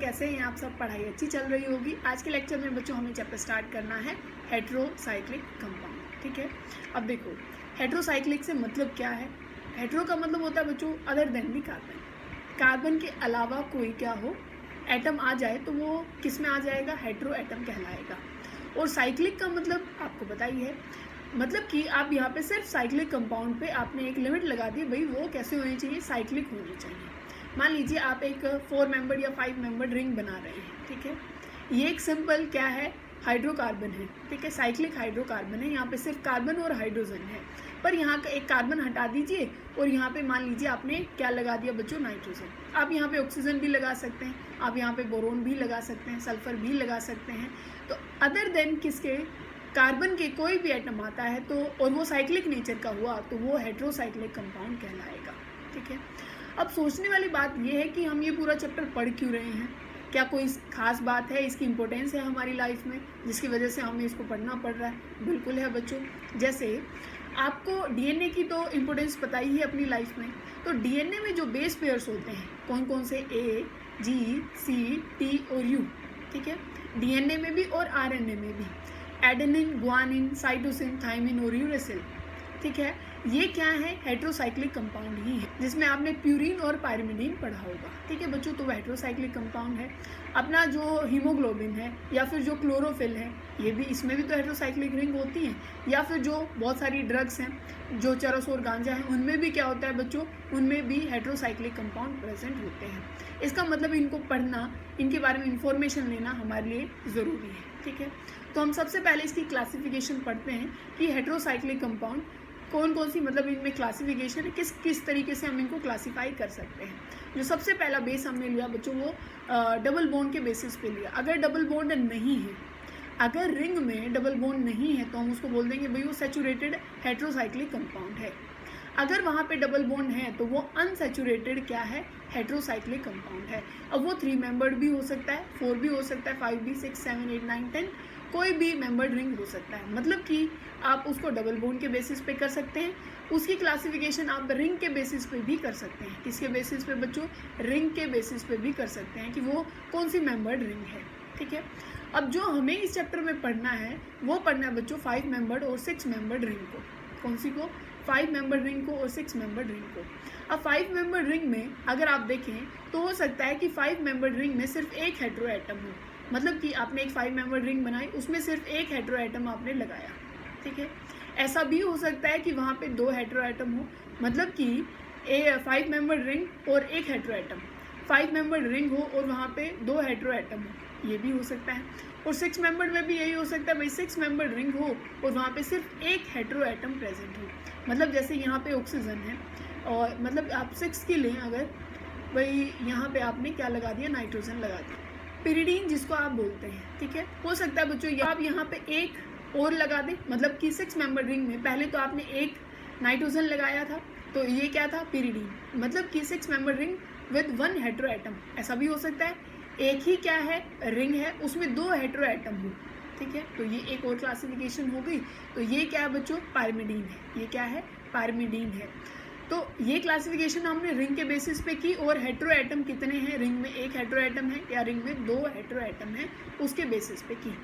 कैसे हैं आप सब? पढ़ाई अच्छी चल रही होगी। आज के लेक्चर में बच्चों हमें चैप्टर स्टार्ट करना है हेट्रोसाइक्लिक कंपाउंड। ठीक है, अब देखो हेट्रोसाइक्लिक से मतलब क्या है। हेट्रो का मतलब होता है बच्चों अदर देन दी कार्बन। कार्बन के अलावा कोई क्या हो एटम आ जाए तो वो किस में आ जाएगा, हेट्रो एटम कहलाएगा। और साइक्लिक का मतलब आपको पता ही है, मतलब कि आप यहाँ पे सिर्फ साइक्लिक कंपाउंड पे आपने एक लिमिट लगा दी, भाई वो कैसे होनी चाहिए, साइक्लिक होनी चाहिए। मान लीजिए आप एक 4 मेंबर या 5 मेंबर रिंग बना रहे हैं। ठीक है, ये एक सिंपल क्या है, हाइड्रोकार्बन है। ठीक है, साइक्लिक हाइड्रोकार्बन है। यहाँ पे सिर्फ कार्बन और हाइड्रोजन है, पर यहाँ का एक कार्बन हटा दीजिए और यहाँ पे मान लीजिए आपने क्या लगा दिया बच्चों, नाइट्रोजन। आप यहाँ पे ऑक्सीजन भी लगा सकते हैं, आप यहाँ पे बोरोन भी लगा सकते हैं, सल्फर भी लगा सकते हैं। तो अदर देन किसके, कार्बन के कोई भी एटम आता है तो और वो साइक्लिक नेचर का हुआ तो वो हेट्रोसाइक्लिक कंपाउंड कहलाएगा। ठीक है, अब सोचने वाली बात ये है कि हम ये पूरा चैप्टर पढ़ क्यों रहे हैं, क्या कोई खास बात है, इसकी इम्पोर्टेंस है हमारी लाइफ में जिसकी वजह से हमें इसको पढ़ना पड़ रहा है। बिल्कुल है बच्चों। जैसे आपको डीएनए की तो इम्पोर्टेंस पता ही है अपनी लाइफ में। तो डीएनए में जो बेस पेयर्स होते हैं कौन कौन से, ए, जी, सी, टी और यू। ठीक है, डीएनए में भी और आरएनए में भी, एडेनिन, ग्वानिन, साइटोसिन, थाइमिन और यूरेसिल। ठीक है, ये क्या है, हेट्रोसाइक्लिक कंपाउंड ही है, जिसमें आपने प्यूरिन और पायरिमिडीन पढ़ा होगा। ठीक है बच्चों, तो वह हेट्रोसाइक्लिक कंपाउंड है। अपना जो हीमोग्लोबिन है या फिर जो क्लोरोफिल है, ये भी, इसमें भी तो हेट्रोसाइक्लिक रिंग होती है। या फिर जो बहुत सारी ड्रग्स हैं, जो चरस और गांजा है, उनमें भी क्या होता है बच्चों, उनमें भी हेट्रोसाइक्लिक कंपाउंड प्रेजेंट होते हैं। इसका मतलब इनको पढ़ना, इनके बारे में इंफॉर्मेशन लेना हमारे लिए ज़रूरी है। ठीक है, तो हम सबसे पहले इसकी क्लासिफिकेशन पढ़ते हैं कि हेट्रोसाइक्लिक कंपाउंड कौन कौन सी, मतलब इनमें क्लासिफिकेशन है, किस किस तरीके से हम इनको क्लासीफाई कर सकते हैं। जो सबसे पहला बेस हमने लिया बच्चों वो डबल बॉन्ड के बेसिस पे लिया। अगर डबल बॉन्ड नहीं है, अगर रिंग में डबल बॉन्ड नहीं है तो हम उसको बोल देंगे भाई वो सैचुरेटेड हेट्रोसाइक्लिक कंपाउंड है। अगर वहाँ पे डबल बॉन्ड है तो वो अनसैचुरेटेड क्या है, हेट्रोसाइक्लिक कंपाउंड है। अब वो 3 मेंबर्ड भी हो सकता है, 4 भी हो सकता है, 5 भी, 6, 7, 8, 9, 10, कोई भी मेंबर्ड रिंग हो सकता है। मतलब कि आप उसको डबल बॉन्ड के बेसिस पे कर सकते हैं। उसकी क्लासिफिकेशन आप रिंग के बेसिस पे भी कर सकते हैं। किसके बेसिस पे बच्चों, रिंग के बेसिस पे भी कर सकते हैं कि वो कौन सी मेंबर्ड रिंग है। ठीक है, अब जो हमें इस चैप्टर में पढ़ना है वो पढ़ना है बच्चों 5 मेंबर्ड और 6 मेंबर्ड रिंग को। कौन सी को, 5 मेंबर रिंग को और 6 मेंबर रिंग को। अब 5 मेंबर रिंग में अगर आप देखें तो हो सकता है कि 5 मेंबर रिंग में सिर्फ एक हेट्रो एटम हो। मतलब कि आपने एक 5 मेंबर रिंग बनाई, उसमें सिर्फ एक हेट्रो एटम आपने लगाया। ठीक है, ऐसा भी हो सकता है कि वहाँ पे 2 हेट्रो एटम हो, मतलब कि 5 मेंबर रिंग और एक हेट्रो एटम, 5 मेंबर रिंग हो और वहाँ पे 2 हेट्रो एटम हो, ये भी हो सकता है। और 6 मेंबर में भी यही हो सकता है, भाई 6 मेंबर रिंग हो और वहाँ पे सिर्फ एक हेट्रो एटम प्रेजेंट हो। मतलब जैसे यहाँ पे ऑक्सीजन है और मतलब आप 6 की लें अगर, भाई यहाँ पे आपने क्या लगा दिया, नाइट्रोजन लगा दिया, पिरिडीन जिसको आप बोलते हैं। ठीक है, हो सकता है बच्चों आप यहाँ पे एक और लगा दें, मतलब कि 6 मेंबर रिंग में पहले तो आपने एक नाइट्रोजन लगाया था तो ये क्या था, पिरिडीन। मतलब कि 6 member ring with 1 hetero atom, ऐसा भी हो सकता है एक ही क्या है, रिंग है, उसमें 2 हेट्रो एटम हो। ठीक है, तो ये एक और क्लासिफिकेशन हो गई। तो ये क्या है बच्चों, पायरिमिडीन है। ये क्या है, पायरिमिडीन है। तो ये क्लासिफिकेशन हमने रिंग के बेसिस पे की और हेट्रो एटम कितने हैं, रिंग में एक हेट्रो एटम है या रिंग में 2 हेट्रो एटम है, उसके बेसिस पे की।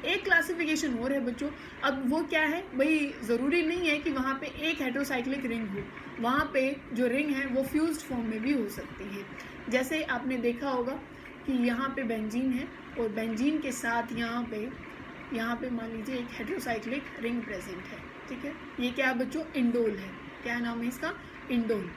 एक क्लासिफिकेशन और है बच्चों, अब वो क्या है, भाई ज़रूरी नहीं है कि वहाँ पे एक हेट्रोसाइक्लिक रिंग हो, वहाँ पे जो रिंग है वो फ्यूज्ड फॉर्म में भी हो सकती है। जैसे आपने देखा होगा कि यहाँ पे बेंजीन है और बेंजीन के साथ यहाँ पे मान लीजिए एक हेट्रोसाइक्लिक रिंग प्रेजेंट है। ठीक है, ये क्या है बच्चों, इंडोल है। क्या नाम है इसका, इंडोल।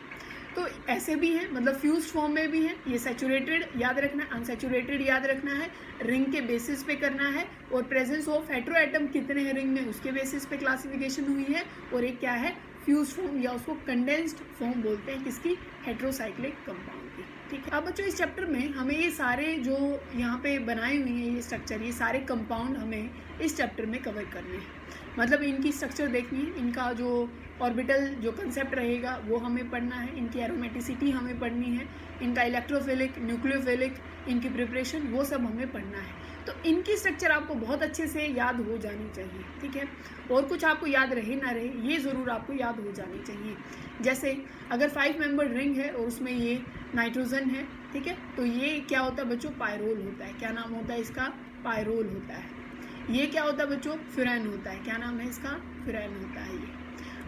तो ऐसे भी हैं, मतलब फ्यूज्ड फॉर्म में भी है। ये सैचुरेटेड याद रखना है, अनसैचुरेटेड याद रखना है, रिंग के बेसिस पे करना है और प्रेजेंस ऑफ हेट्रो एटम कितने हैं रिंग में उसके बेसिस पे क्लासिफिकेशन हुई है। और एक क्या है, फ्यूज्ड फॉर्म या उसको कंडेंस्ड फॉर्म बोलते हैं, किसकी, हेट्रोसाइक्लिक कंपाउंड की। ठीक है, अब बच्चों इस चैप्टर में हमें ये सारे जो यहाँ पे बनाए हुए हैं ये स्ट्रक्चर, ये सारे कंपाउंड हमें इस चैप्टर में कवर करने हैं। मतलब इनकी स्ट्रक्चर देखनी है, इनका जो ऑर्बिटल जो कंसेप्ट रहेगा वो हमें पढ़ना है, इनकी एरोमेटिसिटी हमें पढ़नी है, इनका इलेक्ट्रोफिलिक, न्यूक्लियोफिलिक, इनकी प्रिपरेशन, वो सब हमें पढ़ना है। तो इनकी स्ट्रक्चर आपको बहुत अच्छे से याद हो जानी चाहिए, ठीक है। और कुछ आपको याद रहे ना रहे, ये ज़रूर आपको याद हो जानी चाहिए। जैसे अगर 5 मेंबर रिंग है और उसमें ये नाइट्रोजन है, ठीक है, तो ये क्या होता है बच्चों, पायरोल होता है। क्या नाम होता है इसका, पायरोल होता है। ये क्या होता है बच्चों, फ्यूरेन होता है। क्या नाम है इसका, फ्यूरेन होता है ये।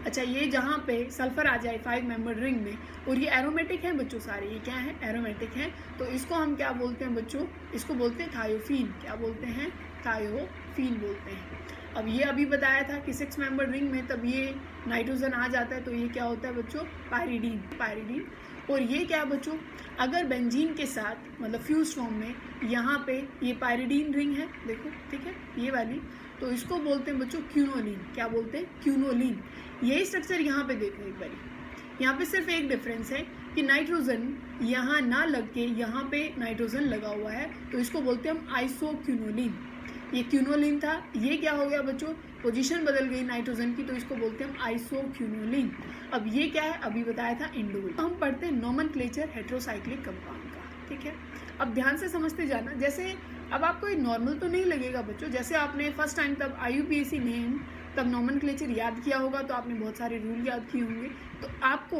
अच्छा, ये जहाँ पे सल्फर आ जाए 5 मेंबर रिंग में, और ये एरोमेटिक हैं बच्चों सारे, ये क्या है, एरोमेटिक हैं, तो इसको हम क्या बोलते हैं बच्चों, इसको बोलते हैं थायोफीन। क्या बोलते हैं, थायोफीन बोलते हैं। अब ये अभी बताया था कि 6 मेंबर रिंग में तब ये नाइट्रोजन आ जाता है, तो ये क्या होता है बच्चों, पायरिडीन, पायरिडीन। और ये क्या है बच्चों, अगर बेंजीन के साथ मतलब फ्यूज फॉर्म में यहाँ पे ये पायरिडीन रिंग है, देखो, ठीक है, ये वाली, तो इसको बोलते हैं बच्चों क्यूनोलिन। क्या बोलते हैं, क्यूनोलिन। यही स्ट्रक्चर यहाँ पे देखो एक बारी, यहाँ पे सिर्फ एक डिफरेंस है कि नाइट्रोजन यहाँ ना लग के यहाँ पे नाइट्रोजन लगा हुआ है, तो इसको बोलते हैं हम आइसोक्यूनोलिन। ये क्यूनोलिन था, ये क्या हो गया बच्चों, पोजीशन बदल गई नाइट्रोजन की, तो इसको बोलते हैं हम आइसोक्यूनोलिन। अब ये क्या है, अभी बताया था इंडोल। हम पढ़ते हैं नोमेनक्लेचर हेटेरोसाइक्लिक कंपाउंड का, ठीक है। अब ध्यान से समझते जाना। जैसे अब आपको ये नॉर्मल तो नहीं लगेगा बच्चों, जैसे आपने फर्स्ट टाइम तब IUPAC नेम तब नोमेनक्लेचर याद किया होगा, तो आपने बहुत सारे रूल याद किए होंगे, तो आपको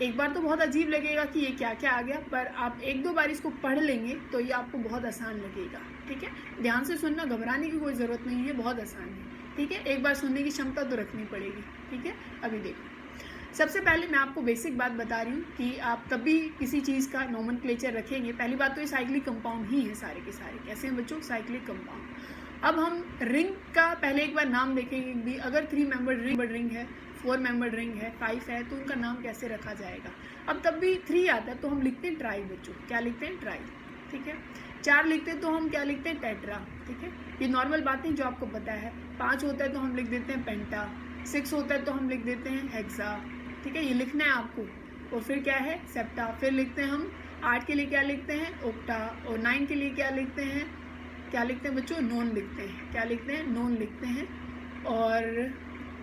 एक बार तो बहुत अजीब लगेगा कि ये क्या क्या आ गया, पर आप 1-2 बार इसको पढ़ लेंगे तो ये आपको बहुत आसान लगेगा, ठीक है। ध्यान से सुनना, घबराने की कोई ज़रूरत नहीं है, बहुत आसान है, ठीक है। एक बार सुनने की क्षमता तो रखनी पड़ेगी, ठीक है। अभी देखो, सबसे पहले मैं आपको बेसिक बात बता रही हूँ कि आप कभी किसी चीज़ का नोमेनक्लेचर रखेंगे, पहली बात तो ये साइक्लिक कंपाउंड ही है सारे के सारे। कैसे हैं बच्चों, साइक्लिक कंपाउंड। अब हम रिंग का पहले एक बार नाम देखेंगे भी, अगर 3 मेंबर रिंग है, 4 मेंबर रिंग है, 5 है, तो उनका नाम कैसे रखा जाएगा। अब तब भी 3 आता है तो हम लिखते हैं ट्राई बच्चों। क्या लिखते हैं, ट्राई, ठीक है। 4 लिखते हैं तो हम क्या लिखते हैं, टेट्रा, ठीक है। ये नॉर्मल बातें जो आपको पता है। 5 होता है तो हम लिख देते हैं पेंटा, 6 होता है तो हम लिख देते हैं हेक्सा, ठीक है, ये लिखना है आपको। और फिर क्या है, सेप्टा। फिर लिखते हैं हम 8 के लिए क्या लिखते हैं, ओक्टा। और 9 के लिए क्या लिखते हैं, क्या लिखते हैं बच्चों, नोन लिखते हैं। क्या लिखते हैं, नोन लिखते हैं। और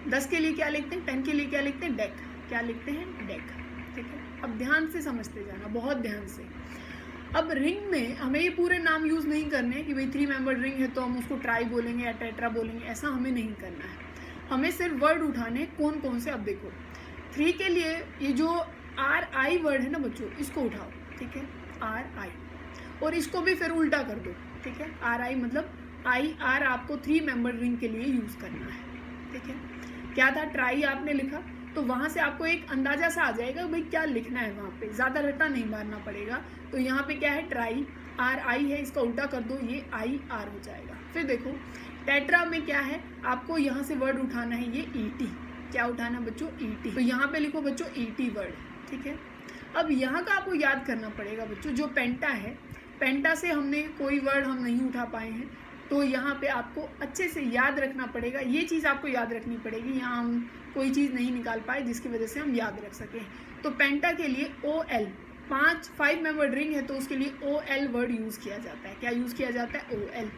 10 के लिए क्या लिखते हैं, 10 के लिए क्या लिखते हैं, डेक। क्या लिखते हैं, डेक, ठीक है। अब ध्यान से समझते जाना, बहुत ध्यान से। अब रिंग में हमें ये पूरे नाम यूज़ नहीं करने कि भाई 3 मेंबर रिंग है तो हम उसको ट्राई बोलेंगे या टेट्रा बोलेंगे, ऐसा हमें नहीं करना है। हमें सिर्फ वर्ड उठाने कौन कौन से। अब देखो 3 के लिए ये जो RI वर्ड है ना बच्चों, इसको उठाओ, ठीक है, RI, और इसको भी फिर उल्टा कर दो, ठीक है। RI मतलब IR आपको 3 मेंबर रिंग के लिए यूज़ करना है, ठीक है। क्या था, ट्राई आपने लिखा, तो वहाँ से आपको एक अंदाज़ा सा आ जाएगा भाई क्या लिखना है, वहाँ पे ज़्यादा रट्टा नहीं मारना पड़ेगा। तो यहाँ पे क्या है, ट्राई, RI है, इसका उल्टा कर दो, ये IR हो जाएगा। फिर देखो टेट्रा में क्या है, आपको यहाँ से वर्ड उठाना है, ये ET। क्या उठाना बच्चों, ET। तो यहाँ पे लिखो बच्चों ET वर्ड, ठीक है। अब यहाँ का आपको याद करना पड़ेगा बच्चों, जो पेंटा है, पेंटा से हमने कोई वर्ड हम नहीं उठा पाए हैं, तो यहाँ पे आपको अच्छे से याद रखना पड़ेगा। ये चीज़ आपको याद रखनी पड़ेगी, यहाँ हम कोई चीज़ नहीं निकाल पाए जिसकी वजह से हम याद रख सकें। तो पेंटा के लिए OL, 5 मेंबर रिंग है तो उसके लिए OL वर्ड यूज़ किया जाता है। क्या यूज़ किया जाता है, OL।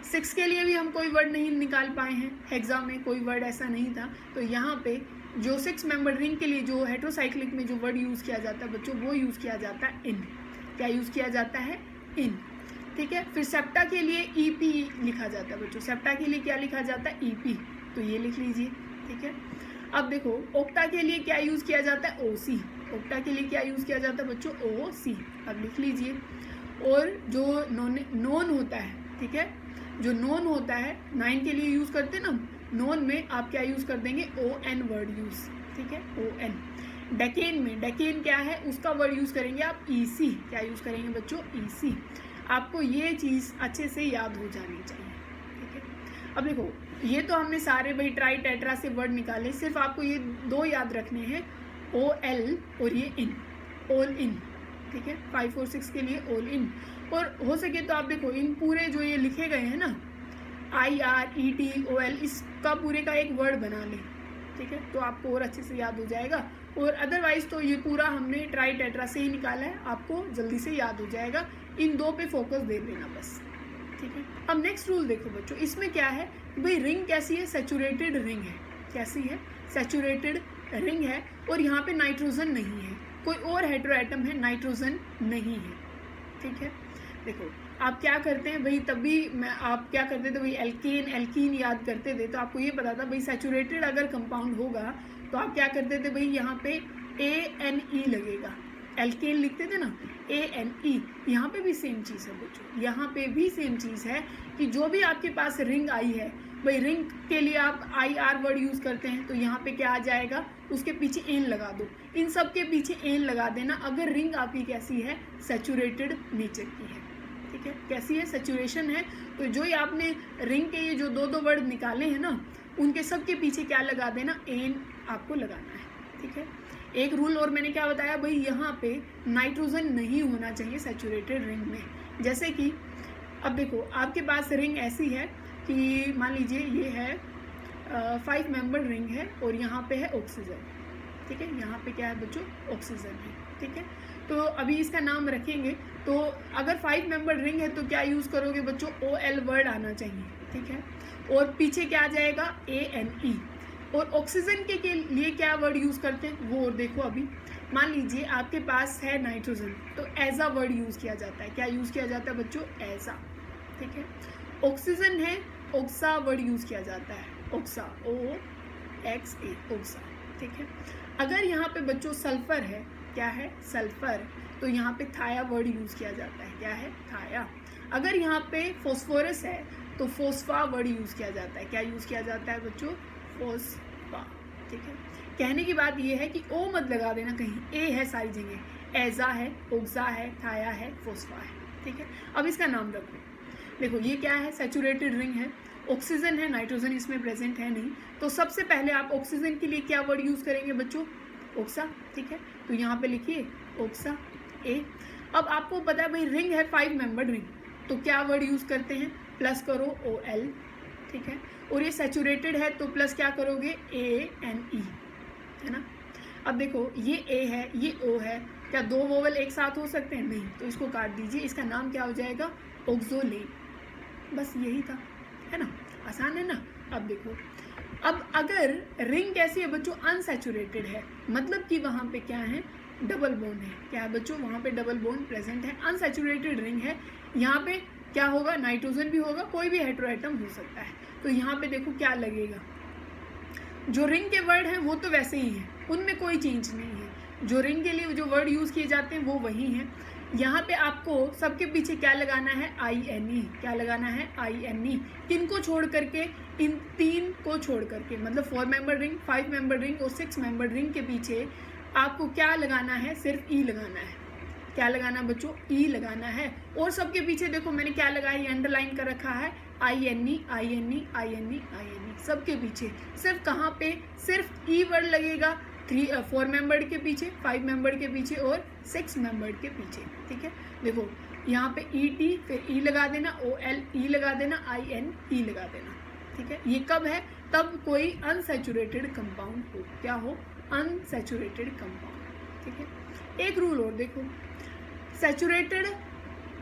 6 के लिए भी हम कोई वर्ड नहीं निकाल पाए हैं, हेक्सा में कोई वर्ड ऐसा नहीं था, तो यहाँ पे जो 6 मेंबर रिंग के लिए जो हेटेरोसाइक्लिक में जो वर्ड यूज़ किया जाता है बच्चों, वो यूज़ किया जाता है इन। क्या यूज़ किया जाता है, इन, ठीक है। फिर सेप्टा के लिए EP लिखा जाता है बच्चों, सेप्टा के लिए क्या लिखा जाता है, EP, तो ये लिख लीजिए, ठीक है। अब देखो ओक्टा के लिए क्या यूज़ किया जाता है, OC। ओक्टा के लिए क्या यूज़ किया जाता है बच्चों, OC, अब लिख लीजिए। और जो नॉन होता है, ठीक है, जो नॉन होता है 9 के लिए यूज़ करते हैं ना, नॉन में आप क्या यूज़ कर देंगे, ON वर्ड यूज़, ठीक है, ON। डेकेन में, डेकेन क्या है, उसका वर्ड यूज़ करेंगे आप EC। क्या यूज़ करेंगे बच्चों, EC। आपको ये चीज़ अच्छे से याद हो जानी चाहिए, ठीक है। अब देखो ये तो हमने सारे भाई ट्राई टेट्रा से वर्ड निकाले, सिर्फ आपको ये 2 याद रखने हैं, OL और ये इन, ऑल इन, ठीक है। 5 और 6 के लिए ऑल इन। और हो सके तो आप देखो इन पूरे जो ये लिखे गए हैं ना, IR ET OL, इसका पूरे का एक वर्ड बना लें, ठीक है, तो आपको और अच्छे से याद हो जाएगा। और अदरवाइज़ तो ये पूरा हमने ट्राई टेट्रा से ही निकाला है, आपको जल्दी से याद हो जाएगा। इन 2 पे फोकस दे लेना बस, ठीक है। अब नेक्स्ट रूल देखो बच्चों, इसमें क्या है भाई, रिंग कैसी है, सैचुरेटेड रिंग है। कैसी है, सैचुरेटेड रिंग है, और यहाँ पे नाइट्रोजन नहीं है, कोई और हेटेरो एटम है, नाइट्रोजन नहीं है, ठीक है। देखो आप क्या करते हैं भाई, तब भी आप क्या करते थे भाई, एल्केन एल्कीन याद करते थे, तो आपको ये पता था भाई सैचुरेटेड अगर कंपाउंड होगा तो आप क्या करते थे भाई, यहाँ पे ANE लगेगा, एल्केन लिखते थे ना, ANE। यहाँ पे भी सेम चीज़ है बच्चों, यहाँ पे भी सेम चीज़ है कि जो भी आपके पास रिंग आई है भाई, रिंग के लिए आप IR वर्ड यूज़ करते हैं, तो यहाँ पे क्या आ जाएगा, उसके पीछे एन लगा दो, इन सब के पीछे एन लगा देना अगर रिंग आपकी कैसी है, सैचुरेटेड नेचर की है, ठीक है, कैसी है, सैचुरेशन है। तो जो ही आपने रिंग के ये जो दो वर्ड निकाले हैं ना, उनके सब के पीछे क्या लगा देना, एन आपको लगाना है, ठीक है। एक रूल और मैंने क्या बताया भाई, यहाँ पे नाइट्रोजन नहीं होना चाहिए सैचुरेटेड रिंग में। जैसे कि अब देखो आपके पास रिंग ऐसी है कि मान लीजिए ये है 5 मेंबर रिंग है और यहाँ पे है ऑक्सीजन, ठीक है, यहाँ पे क्या है बच्चों, ऑक्सीजन है, ठीक है। तो अभी इसका नाम रखेंगे, तो अगर 5 मेंबर रिंग है तो क्या यूज़ करोगे बच्चों, OL वर्ड आना चाहिए, ठीक है, और पीछे क्या आ जाएगा, ANE। और ऑक्सीजन के लिए क्या वर्ड यूज़ करते हैं वो, और देखो अभी मान लीजिए आपके पास है नाइट्रोजन, तो एजा वर्ड यूज़ किया जाता है, क्या यूज़ किया जाता है बच्चों, एजा, ठीक है। ऑक्सीजन है, ऑक्सा वर्ड यूज़ किया जाता है, ऑक्सा, OXA, ऑक्सा, ठीक है। अगर यहाँ पे बच्चों सल्फर है, क्या है, सल्फर, तो यहाँ पे थाया वर्ड यूज़ किया जाता है, क्या है, थाया। अगर यहाँ पे फॉस्फोरस है तो फोस्फा वर्ड यूज़ किया जाता है, क्या यूज़ किया जाता है बच्चों, फोस्फा, ठीक है। कहने की बात ये है कि ओ मत लगा देना कहीं, ए है सारी जगह, एजा है, ओक्सा है, थाया है, फोस्फा है, ठीक है। अब इसका नाम रखो, देखो ये क्या है, सैचुरेटेड रिंग है, ऑक्सीजन है, नाइट्रोजन इसमें प्रेजेंट है नहीं, तो सबसे पहले आप ऑक्सीजन के लिए क्या वर्ड यूज़ करेंगे बच्चों, ऑक्सा, ठीक है। तो यहाँ पे लिखिए ऑक्सा ए। अब आपको पता है भाई रिंग है 5 मेंबर्ड रिंग, तो क्या वर्ड यूज़ करते हैं, प्लस करो OL, ठीक है। और ये सैचुरेटेड है तो प्लस क्या करोगे, ANE, है ना। अब देखो ये A है, ये O है, क्या दो वोवल एक साथ हो सकते हैं, नहीं, तो इसको काट दीजिए, इसका नाम क्या हो जाएगा, ऑक्सोलेन, बस यही था, है ना, आसान है ना। अब देखो, अब अगर रिंग कैसी है बच्चों, अनसैचुरेटेड है, मतलब कि वहाँ पे क्या है, डबल बॉन्ड है, क्या है बच्चों, वहाँ पे डबल बॉन्ड प्रेजेंट है, अनसैचुरेटेड रिंग है, यहाँ पे क्या होगा, नाइट्रोजन भी होगा, कोई भी हेटेरोएटम हो सकता है। तो यहाँ पे देखो क्या लगेगा, जो रिंग के वर्ड हैं वो तो वैसे ही हैं, उनमें कोई चेंज नहीं है, जो रिंग के लिए जो वर्ड यूज़ किए जाते हैं वो वही हैं। यहाँ पे आपको सबके पीछे क्या लगाना है, INE, क्या लगाना है, INE, किनको छोड़ करके, इन 3 को छोड़ करके, मतलब 4 मेंबर रिंग, 5 मेंबर रिंग और 6 मेंबर रिंग के पीछे आपको क्या लगाना है, सिर्फ E लगाना है, क्या लगाना है बच्चों, E लगाना है। और सबके पीछे देखो मैंने क्या लगाया, ये अंडरलाइन कर रखा है, INE, INE, INE, INE, सबके पीछे सिर्फ कहाँ पे, सिर्फ E वर्ड लगेगा 4 मेंबर्ड के पीछे, 5 मेंबर्ड के पीछे और 6 मेंबर्ड के पीछे, ठीक है। देखो यहाँ पे ET, फिर E लगा देना, OL E लगा देना, INE लगा देना, ठीक है। ये कब है, तब कोई अनसैचुरेटेड कंपाउंड हो, क्या हो, अनसैचुरेटेड कंपाउंड, ठीक है। एक रूल और देखो, सैचुरेटेड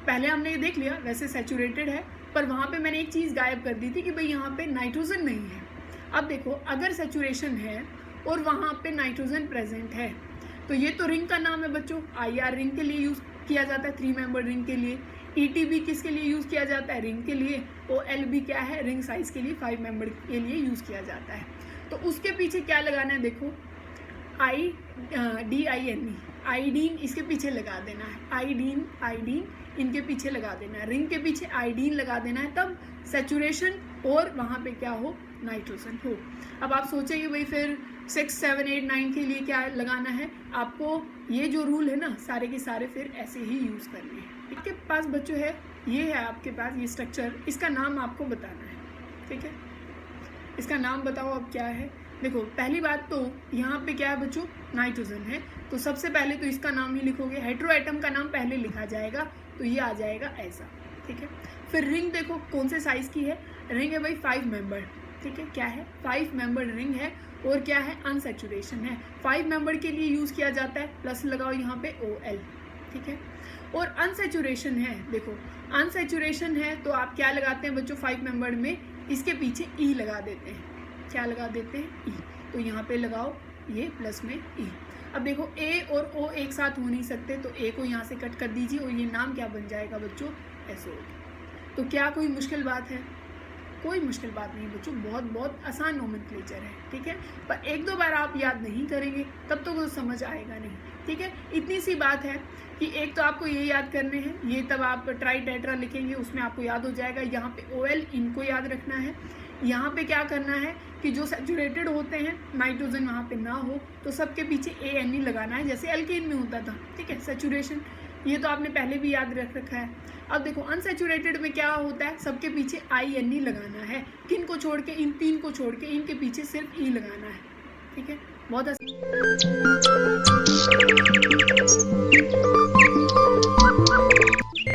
पहले हमने ये देख लिया, वैसे सैचुरेटेड है, पर वहाँ पे मैंने एक चीज़ गायब कर दी थी कि भाई यहाँ पे नाइट्रोजन नहीं है। अब देखो अगर सैचुरेशन है और वहाँ पे नाइट्रोजन प्रेजेंट है, तो ये तो रिंग का नाम है बच्चों, IR रिंग के लिए यूज़ किया जाता है, 3 मेंबर रिंग के लिए, ET भी किसके लिए यूज़ किया जाता है, रिंग के लिए, OL भी क्या है, रिंग साइज के लिए, 5 मेंबर के लिए यूज़ किया जाता है। तो उसके पीछे क्या लगाना है, देखो IDINE, आइडीन इसके पीछे लगा देना है, आइडीन इनके पीछे लगा देना है, रिंग के पीछे आइडीन लगा देना है, तब सैचुरेशन और वहाँ पे क्या हो, नाइट्रोजन हो। अब आप सोचेंगे भाई फिर 6, 7, 8, 9 के लिए क्या लगाना है, आपको ये जो रूल है ना सारे के सारे फिर ऐसे ही यूज़ करने हैं। इसके पास बच्चों है, ये है आपके पास ये स्ट्रक्चर, इसका नाम आपको बताना है, ठीक है। इसका नाम बताओ अब क्या है। देखो पहली बात तो यहाँ पे क्या है बच्चों, नाइट्रोजन है, तो सबसे पहले तो इसका नाम ही लिखोगे, हेटेरोएटम का नाम पहले लिखा जाएगा, तो ये आ जाएगा ऐसा, ठीक है। फिर रिंग देखो कौन से साइज़ की है, रिंग है भाई 5 मेंबर, ठीक है, क्या है 5 मेंबर रिंग है, और क्या है अनसैचुरेशन है, 5 मेंबर के लिए यूज़ किया जाता है, प्लस लगाओ यहाँ पे OL, ठीक है। और अनसैचुरेशन है, देखो अनसैचुरेशन है तो आप क्या लगाते हैं बच्चों, 5 मेंबर में इसके पीछे E लगा देते हैं, क्या लगा देते हैं, E, तो यहाँ पे लगाओ ये प्लस में E। अब देखो A और O एक साथ हो नहीं सकते, तो A को यहाँ से कट कर दीजिए और ये नाम क्या बन जाएगा बच्चों, SO होगी। तो क्या कोई मुश्किल बात है? कोई मुश्किल बात नहीं बच्चों, बहुत बहुत आसान नोमेनक्लेचर है, ठीक है। पर एक दो बार आप याद नहीं करेंगे तब तो कुछ समझ आएगा नहीं, ठीक है। इतनी सी बात है कि एक तो आपको ये याद करने हैं, ये तब आप ट्राई टेट्रा लिखेंगे उसमें आपको याद हो जाएगा। यहाँ पे OL इनको याद रखना है। यहाँ पे क्या करना है कि जो सैचुरेटेड होते हैं नाइट्रोजन वहाँ पे ना हो तो सबके पीछे ANE लगाना है, जैसे एल्केन में होता था, ठीक है, सैचुरेशन। ये तो आपने पहले भी याद रख रखा है। अब देखो अनसैचुरेटेड में क्या होता है, सबके पीछे INE लगाना है। किन को छोड़ के, इन 3 को छोड़ के इनके पीछे सिर्फ E लगाना है, ठीक है। बहुत